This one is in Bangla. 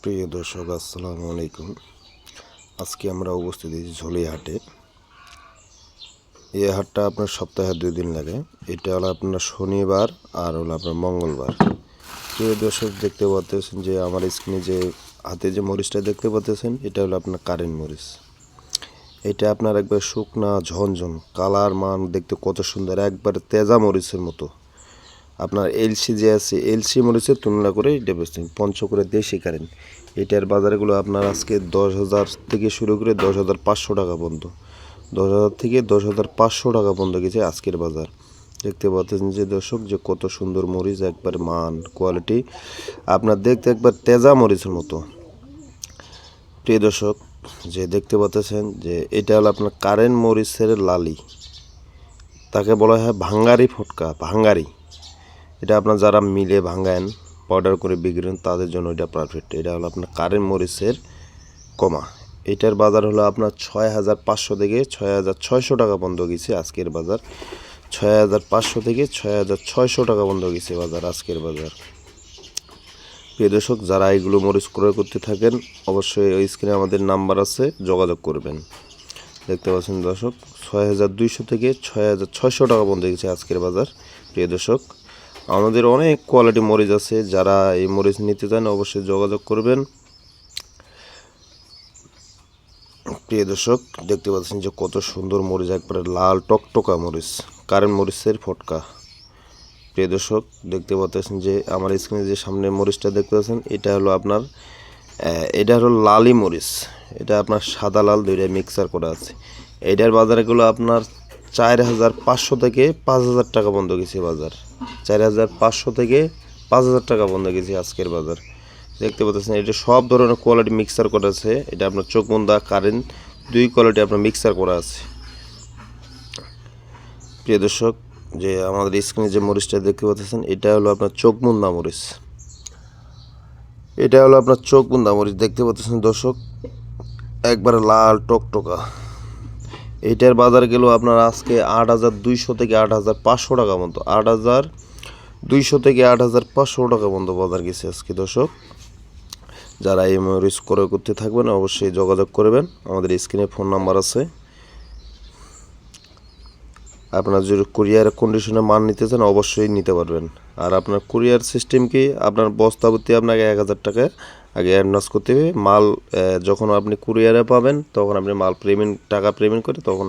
প্রিয় দর্শক, আসসালামু আলাইকুম। আজকে আমরা উপস্থিত ঝুলি হাটে। এই হাটটা আপনার সপ্তাহে 2 দিন লাগে। এটা হলো আপনার শনিবার আর হলো আপনার মঙ্গলবার। প্রিয় দর্শক, দেখতে পাচ্ছেন যে আমার স্ক্রিনে যে হাতে যে মরিচটা দেখতে পাচ্ছেন, এটা হলো আপনার কারেন্ট মরিচ। এটা আপনার একবার শুকনা ঝনঝন কালার মান দেখতে কত সুন্দর, একবার তেজা মরিচের মতো। আপনার এলসি যে আছে, এলসি মরিচের তুলনা করে এটা বেচছেন পঞ্চগড়ের দেশি কারেন্ট। এটার বাজারগুলো আপনার আজকে 10,000 থেকে শুরু করে 10,500 টাকা পর্যন্ত, 10,000 থেকে 10,500 টাকা পর্যন্ত গেছে আজকের বাজার। দেখতে পাচ্ছেন যে দর্শক, যে কত সুন্দর মরিচ, একবার মান কোয়ালিটি আপনার দেখতে একবার তেজা মরিচের মতো। প্রিয় দর্শক, যে দেখতে পাচ্ছেন যে এটা হলো আপনার কারেন্ট মরিচের লালি, তাকে বলা হয় ভাঙ্গারি ফটকা, ভাঙ্গারি। এটা আপনার যারা মিলে ভাঙায়েন পাউডার করে বিক্রি করেন তাদের জন্য এটা পারফেক্ট। এটা হলো আপনার কারেন্ট মরিচের কমা। এটার বাজার হলো আপনার 6,500 থেকে 6,600 টাকা পর্যন্ত গেছে আজকের বাজার। 6,500 থেকে 6,600 টাকা পর্যন্ত গেছে বাজার আজকের বাজার। প্রিয় দর্শক, যারা এগুলো মরিচ ক্রয় করতে থাকেন অবশ্যই ওই স্ক্রিনে আমাদের নাম্বার আছে, যোগাযোগ করবেন। দেখতে পাচ্ছেন দর্শক, 6,200 থেকে 6,600 টাকা পর্যন্ত গেছে আজকের বাজার। প্রিয় দর্শক, আমাদের অনেক কোয়ালিটি মরিচ আছে, যারা এই মরিচ নিতে চান অবশ্যই যোগাযোগ করবেন। প্রিয় দর্শক, দেখতে পাচ্ছেন যে কত সুন্দর মরিচ, একবারে লাল টকটকা মরিচ, কারেন্ট মরিচের ফটকা। প্রিয় দর্শক, দেখতে পাচ্ছেন যে আমার স্ক্রিনে যে সামনে মরিচটা দেখতে পাচ্ছেন, এটা হলো আপনার এটা হলো লালি মরিচ। এটা আপনার সাদা লাল দুইটা মিক্সার করা আছে। এটার বাজারগুলো আপনার 4,500 থেকে 5,000 টাকা পর্যন্ত গেছে বাজার। 4,500 থেকে 5,000 টাকা পর্যন্ত গেছে আজকের বাজার। দেখতে পাচ্ছেন এটা সব ধরনের কোয়ালিটি মিক্সার করা আছে। এটা আপনার চোখবন্ধা কারেন্ট 2 কোয়ালিটি আপনার মিক্সার করা আছে। প্রিয় দর্শক, যে আমাদের স্ক্রিনে যে মরিচটা দেখতে পাচ্ছেন, এটা হলো আপনার চোখবন্ধা মরিচ। এটা হলো আপনার চোখবন্ধা মরিচ, দেখতে পাচ্ছেন দর্শক, একবারে লাল টকটকা। এইটার বাজার গেল আপনার আজকে 8,200 থেকে 8,500 টাকা পর্যন্ত, 8,200 থেকে 8,500 টাকা পর্যন্ত বাজার গেছে আজকে দর্শক। যারা এই মরিচ ক্রয় করতে থাকবেন অবশ্যই যোগাযোগ করবেন, আমাদের স্ক্রিনে ফোন নাম্বার আছে। আপনার যদি কুরিয়ার কন্ডিশনে মাল নিতে চান অবশ্যই নিতে পারবেন। আর আপনার কুরিয়ার সিস্টেম কি, আপনার বস্তাবর্তী আপনাকে 1,000 টাকা আগে অ্যাডভান্স করতে হবে। মাল যখন আপনি কুরিয়ারে পাবেন তখন আপনি মাল টাকা পেমেন্ট করে তখন